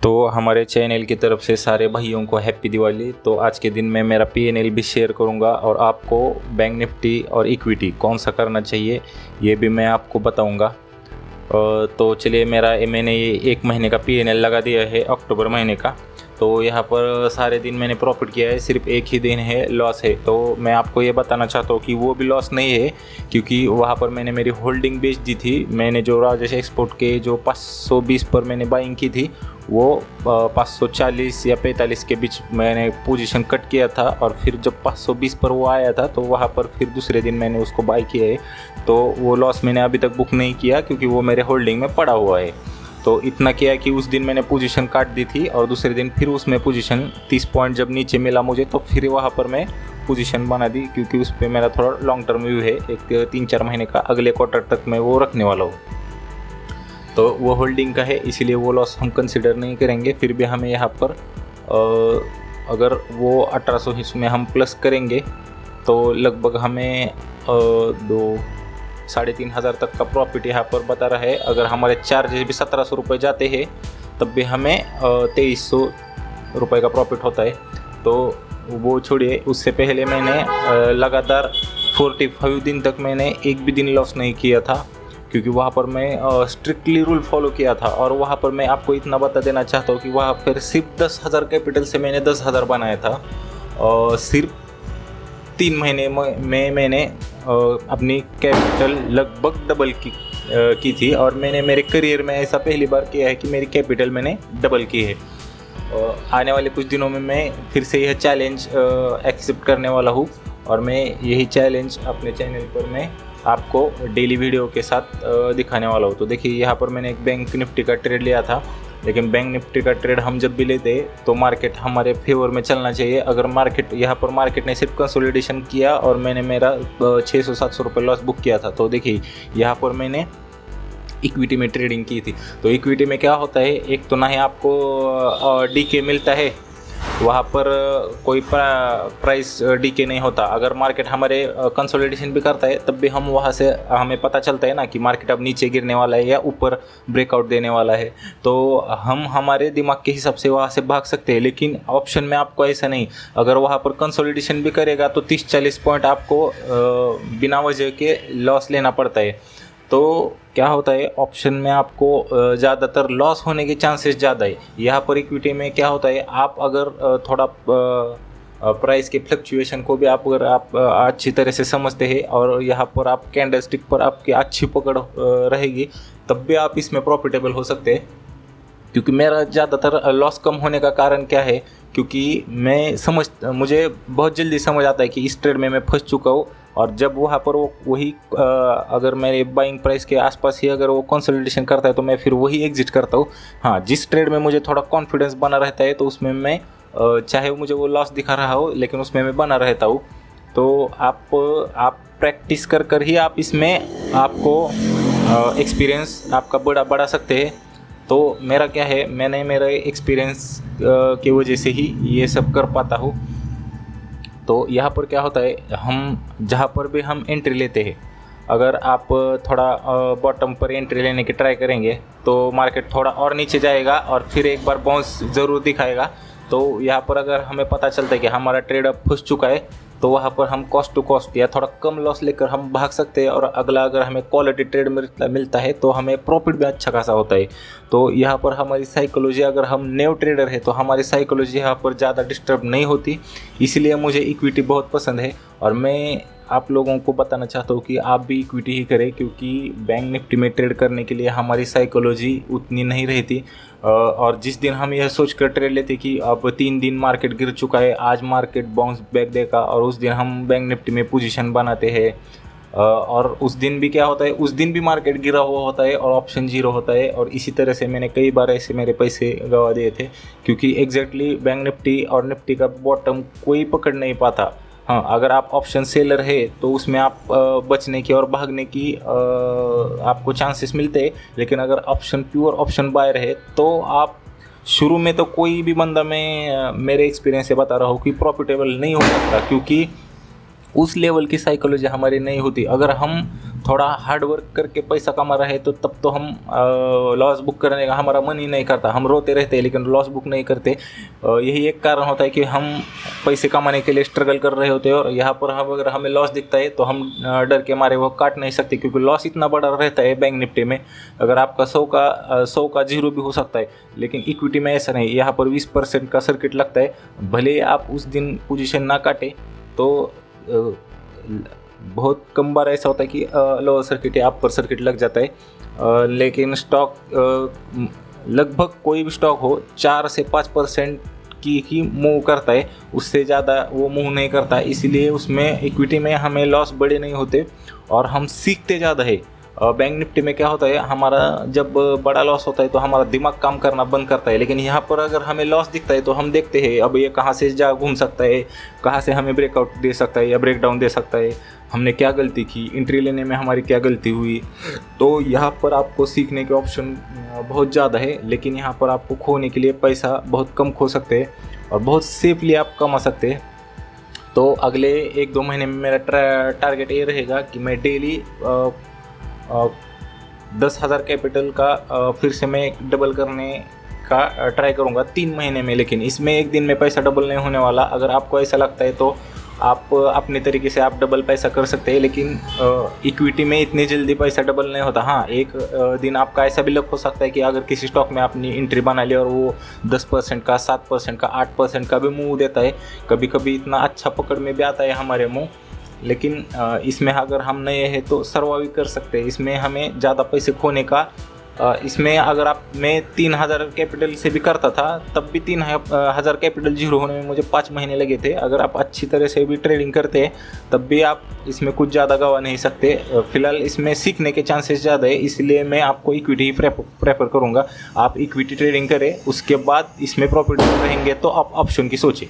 तो हमारे चैनल की तरफ से सारे भाइयों को हैप्पी दिवाली। तो आज के दिन मैं मेरा पीएनएल भी शेयर करूंगा और आपको बैंक निफ्टी और इक्विटी कौन सा करना चाहिए ये भी मैं आपको बताऊंगा। तो चलिए, मैंने ये 1 महीने का पीएनएल लगा दिया है, अक्टूबर महीने का। तो यहाँ पर सारे दिन मैंने प्रॉफिट किया है, सिर्फ एक ही दिन है लॉस है। तो मैं आपको ये बताना चाहता हूँ कि वो भी लॉस नहीं है, क्योंकि वहाँ पर मैंने मेरी होल्डिंग बेच दी थी। मैंने जो राजेश एक्सपोर्ट के जो 520 पर मैंने बाइंग की थी, वो 540 या 45 के बीच मैंने पोजीशन कट किया था, और फिर जब 520 पर वो आया था तो वहाँ पर फिर दूसरे दिन मैंने उसको बाई किया है। तो वो लॉस मैंने अभी तक बुक नहीं किया, क्योंकि वो मेरे होल्डिंग में पड़ा हुआ है। तो इतना किया कि उस दिन मैंने पोजीशन काट दी थी, और दूसरे दिन फिर उसमें पोजीशन 30 पॉइंट जब नीचे मिला मुझे, तो फिर वहाँ पर मैं पोजीशन बना दी, क्योंकि उस पर मेरा थोड़ा लॉन्ग टर्म व्यू है, एक 3-4 महीने का, अगले क्वार्टर तक मैं वो रखने वाला हूँ। तो वो होल्डिंग का है, इसीलिए वो लॉस हम कंसिडर नहीं करेंगे। फिर भी हमें यहाँ पर अगर वो 1800 हिस्सों में हम प्लस करेंगे तो लगभग हमें 2-3,500 तक का प्रॉफिट यहाँ पर बता रहा है। अगर हमारे चार्जेस भी 1700 रुपये जाते हैं तब भी हमें 2300 रुपये का प्रॉफिट होता है। तो वो छोड़िए, उससे पहले मैंने लगातार 45 दिन तक मैंने एक भी दिन लॉस नहीं किया था, क्योंकि वहाँ पर मैं स्ट्रिक्टली रूल फॉलो किया था। और वहाँ पर मैं आपको इतना बता देना चाहता हूँ कि वहाँ पर सिर्फ 10,000 कैपिटल से मैंने 10,000 बनाया था, और सिर्फ 3 महीने में मैंने अपनी कैपिटल लगभग डबल की थी। और मैंने मेरे करियर में ऐसा पहली बार किया है कि मेरी कैपिटल मैंने डबल की है। आने वाले कुछ दिनों में मैं फिर से यह चैलेंज एक्सेप्ट करने वाला हूँ, और मैं यही चैलेंज अपने चैनल पर मैं आपको डेली वीडियो के साथ दिखाने वाला हूँ। तो देखिए, यहाँ पर मैंने एक बैंक निफ्टी का ट्रेड लिया था, लेकिन बैंक निफ्टी का ट्रेड हम जब भी लेते हैं तो मार्केट हमारे फेवर में चलना चाहिए। अगर यहाँ पर मार्केट ने सिर्फ कंसोलिडेशन किया और मैंने मेरा 600-700 रुपये लॉस बुक किया था। तो देखिए, यहाँ पर मैंने इक्विटी में ट्रेडिंग की थी। तो इक्विटी में क्या होता है, एक तो ना ही आपको डीके मिलता है, वहाँ पर कोई प्राइस डीके नहीं होता। अगर मार्केट हमारे कंसोलिडेशन भी करता है तब भी हम वहाँ से हमें पता चलता है ना कि मार्केट अब नीचे गिरने वाला है या ऊपर ब्रेकआउट देने वाला है। तो हम हमारे दिमाग के हिसाब से वहाँ से भाग सकते हैं, लेकिन ऑप्शन में आपको ऐसा नहीं। अगर वहाँ पर कंसोलिडेशन भी करेगा तो 30-40 पॉइंट आपको बिना वजह के लॉस लेना पड़ता है। तो क्या होता है, ऑप्शन में आपको ज़्यादातर लॉस होने के चांसेस ज़्यादा है। यहाँ पर इक्विटी में क्या होता है, आप अगर थोड़ा प्राइस के फ्लक्चुएशन को भी अगर आप अच्छी तरह से समझते हैं, और यहाँ पर आप कैंडलस्टिक पर आपकी अच्छी पकड़ रहेगी, तब भी आप इसमें प्रॉफिटेबल हो सकते हैं। क्योंकि मेरा ज़्यादातर लॉस कम होने का कारण क्या है, क्योंकि मुझे बहुत जल्दी समझ आता है कि इस ट्रेड में मैं फंस चुका हूँ। और जब वहाँ पर वही अगर मेरे बाइंग प्राइस के आसपास ही अगर वो कंसोलिडेशन करता है तो मैं फिर वही एग्जिट करता हूँ। हाँ, जिस ट्रेड में मुझे थोड़ा कॉन्फिडेंस बना रहता है तो उसमें मैं चाहे मुझे वो लॉस दिखा रहा हो, लेकिन उसमें मैं बना रहता हूँ। तो आप प्रैक्टिस कर ही आप इसमें आपको एक्सपीरियंस आपका बढ़ा सकते हैं। तो मेरा क्या है, मैंने मेरे एक्सपीरियंस की वजह से ही ये सब कर पाता हूँ। तो यहाँ पर क्या होता है, हम जहाँ पर भी हम एंट्री लेते हैं, अगर आप थोड़ा बॉटम पर एंट्री लेने की ट्राई करेंगे तो मार्केट थोड़ा और नीचे जाएगा और फिर एक बार बाउंस ज़रूर दिखाएगा। तो यहाँ पर अगर हमें पता चलता है कि हमारा ट्रेड अब फंस चुका है, तो वहाँ पर हम कॉस्ट टू कॉस्ट या थोड़ा कम लॉस लेकर हम भाग सकते हैं। और अगला अगर हमें क्वालिटी ट्रेड मिलता है तो हमें प्रॉफिट भी अच्छा खासा होता है। तो यहाँ पर हमारी साइकोलॉजी, अगर हम न्यू ट्रेडर है तो हमारी साइकोलॉजी यहाँ पर ज़्यादा डिस्टर्ब नहीं होती। इसलिए मुझे इक्विटी बहुत पसंद है, और मैं आप लोगों को बताना चाहता हूँ कि आप भी इक्विटी ही करें, क्योंकि बैंक निफ्टी में ट्रेड करने के लिए हमारी साइकोलॉजी उतनी नहीं रहती। और जिस दिन हम यह सोच कर ट्रेड लेते कि अब 3 दिन मार्केट गिर चुका है, आज मार्केट बाउंस बैक देगा, और उस दिन हम बैंक निफ्टी में पोजीशन बनाते हैं। और उस दिन भी क्या होता है, उस दिन भी मार्केट गिरा हुआ होता है और ऑप्शन 0 होता है। और इसी तरह से मैंने कई बार ऐसे मेरे पैसे गंवा दिए थे, क्योंकि एग्जैक्टली बैंक निफ्टी और निफ्टी का बॉटम कोई पकड़ नहीं पाता। हाँ, अगर आप ऑप्शन सेलर है तो उसमें आप बचने की और भागने की आपको चांसेस मिलते हैं। लेकिन अगर ऑप्शन प्योर ऑप्शन बायर है तो आप शुरू में तो कोई भी बंदा, मैं मेरे एक्सपीरियंस से बता रहा हूँ कि प्रॉफिटेबल नहीं हो सकता, क्योंकि उस लेवल की साइकोलॉजी हमारी नहीं होती। अगर हम थोड़ा हार्ड वर्क करके पैसा कमा रहे हैं तो तब तो हम लॉस बुक करने का हमारा मन ही नहीं करता, हम रोते रहते हैं लेकिन लॉस बुक नहीं करते। यही एक कारण होता है कि हम पैसे कमाने के लिए स्ट्रगल कर रहे होते हैं और यहाँ पर हम अगर हमें लॉस दिखता है तो हम डर के मारे वो काट नहीं सकते, क्योंकि लॉस इतना बड़ा रहता है बैंक निफ्टी में। अगर आपका 100 का 0 भी हो सकता है, लेकिन इक्विटी में ऐसा नहीं, यहाँ पर 20% का सर्किट लगता है। भले आप उस दिन पोजीशन ना काटे तो बहुत कम बार ऐसा होता है कि लोअर सर्किट या अपर सर्किट लग जाता है। लेकिन स्टॉक लगभग कोई भी स्टॉक हो 4 से 5% की ही मूव करता है, उससे ज़्यादा वो मूव नहीं करता। इसीलिए उसमें इक्विटी में हमें लॉस बड़े नहीं होते और हम सीखते ज़्यादा है। बैंक निफ्टी में क्या होता है, हमारा जब बड़ा लॉस होता है तो हमारा दिमाग काम करना बंद करता है, लेकिन यहाँ पर अगर हमें लॉस दिखता है तो हम देखते हैं अब ये कहाँ से जा घूम सकता है, कहाँ से हमें ब्रेकआउट दे सकता है या ब्रेक डाउन दे सकता है, हमने क्या गलती की, एंट्री लेने में हमारी क्या गलती हुई। तो यहाँ पर आपको सीखने के ऑप्शन बहुत ज़्यादा है, लेकिन यहाँ पर आपको खोने के लिए पैसा बहुत कम खो सकते हैं और बहुत सेफली आप कमा सकते हैं। तो अगले 1-2 महीने में मेरा टारगेट ये रहेगा कि मैं डेली 10,000 कैपिटल का फिर से मैं डबल करने का ट्राई करूँगा 3 महीने में। लेकिन इसमें एक दिन में पैसा डबल नहीं होने वाला। अगर आपको ऐसा लगता है तो आप अपने तरीके से आप डबल पैसा कर सकते हैं, लेकिन इक्विटी में इतनी जल्दी पैसा डबल नहीं होता। हाँ, एक दिन आपका ऐसा भी लक हो सकता है कि अगर किसी स्टॉक में आपने एंट्री बना ली और वो 10% का, 7% का, 8% का भी मूव देता है, कभी कभी इतना अच्छा पकड़ में भी आता है हमारे मुँह। लेकिन इसमें अगर हम नए हैं तो सर्वाइव कर सकते हैं। इसमें हमें ज़्यादा पैसे खोने का इसमें अगर मैं 3,000 कैपिटल से भी करता था तब भी 3,000 कैपिटल 0 होने में मुझे 5 महीने लगे थे। अगर आप अच्छी तरह से भी ट्रेडिंग करते हैं तब भी आप इसमें कुछ ज़्यादा गंवा नहीं सकते। फिलहाल इसमें सीखने के चांसेस ज़्यादा है, इसलिए मैं आपको इक्विटी ही प्रेफर करूँगा। आप इक्विटी ट्रेडिंग करें, उसके बाद इसमें प्रॉफिट रहेंगे तो आप ऑप्शन की सोचें।